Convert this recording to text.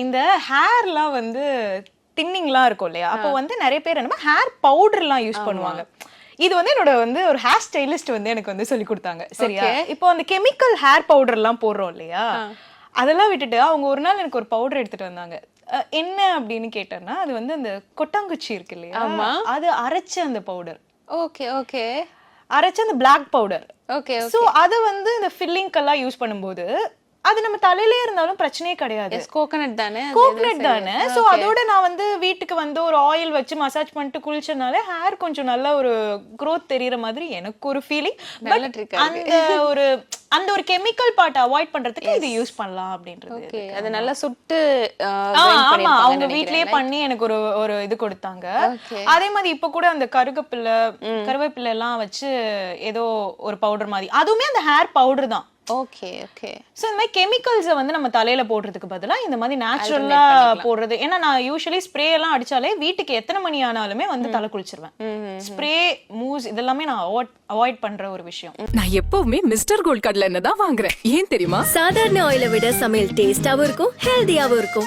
இந்த ஹேர்லாம் வந்து தின்னிங்லாம் இருக்கும் இல்லையா, அப்போ வந்து நிறைய பேர் என்ன ஹேர் பவுடர்லாம் யூஸ் பண்ணுவாங்க. இது வந்து என்னோட வந்து ஒரு ஹேர் ஸ்டைலிஸ்ட் வந்து எனக்கு வந்து சொல்லி கொடுத்தாங்க. சரியா, இப்போ அந்த கெமிக்கல் ஹேர் பவுடர் எல்லாம் போடுறோம் இல்லையா, அதெல்லாம் விட்டுட்டு அவங்க ஒரு நாள் எனக்கு ஒரு பவுடர் எடுத்துட்டு வந்தாங்க. என்ன அப்படின்னு கேட்டேன்னா, அது வந்து அந்த கொட்டாங்குச்சி இருக்கு இல்லையா, அது அரைச்ச அந்த பவுடர். ஓகே ஓகே, அரைச்ச அந்த பிளாக் பவுடர். ஓகே, சோ அத வந்து இந்த ஃபில்லிங்க்கெல்லாம் யூஸ் பண்ணும்போது அது நம்ம தலையிலே இருந்தாலும் பிரச்சனையே கிடையாது. கோகனட் தானே, கோகனட் தானே. சோ அதோட நான் வந்து வீட்டுக்கு வந்து ஒரு ஆயில் வச்சு மசாஜ் பண்ணிட்டு குளிச்சனால ஹேர் கொஞ்சம் நல்ல ஒரு growth தெரியற மாதிரி எனக்கு ஒரு ஃபீலிங். அந்த ஒரு கெமிக்கல் பார்ட் அவாய்ட் பண்றதுக்கு இது யூஸ் பண்ணலாம் அப்படின்றது. ஓகே, அது நல்லா சுட்டு ஆமா, அவங்க வீட்லயே பண்ணி எனக்கு ஒரு இது கொடுத்தாங்க. அதே மாதிரி இப்ப கூட அந்த கருவேப்பிலை எல்லாம் வச்சு ஏதோ ஒரு பவுடர் மாதிரி, அதுவுமே அந்த ஹேர் பவுடர் தான். Okay okay. சோ இந்த மாதிரி கெமிக்கல்ஸை வந்து நம்ம தலையில போடுறதுக்கு பதிலா இந்த மாதிரி நேச்சுரலா போடுறது. ஏன்னா நான் யூசுவலி ஸ்ப்ரே எல்லாம் அடிச்சாலே வீட்டுக்கு எத்தனை மணி ஆனாலுமே வந்து தலை குளிச்சிருவேன். ஸ்ப்ரே மூஸ் இதெல்லாமே நான் அவாய்ட் பண்ற ஒரு விஷயம். நான் எப்பவுமே மிஸ்டர் கோல்ட் கடலை எண்ணெய் தான் வாங்குறேன். ஏன் தெரியுமா? சாதாரண ஆயிலை விட சமையல் டேஸ்டாவும் இருக்கும், ஹெல்தியாவும் இருக்கும்.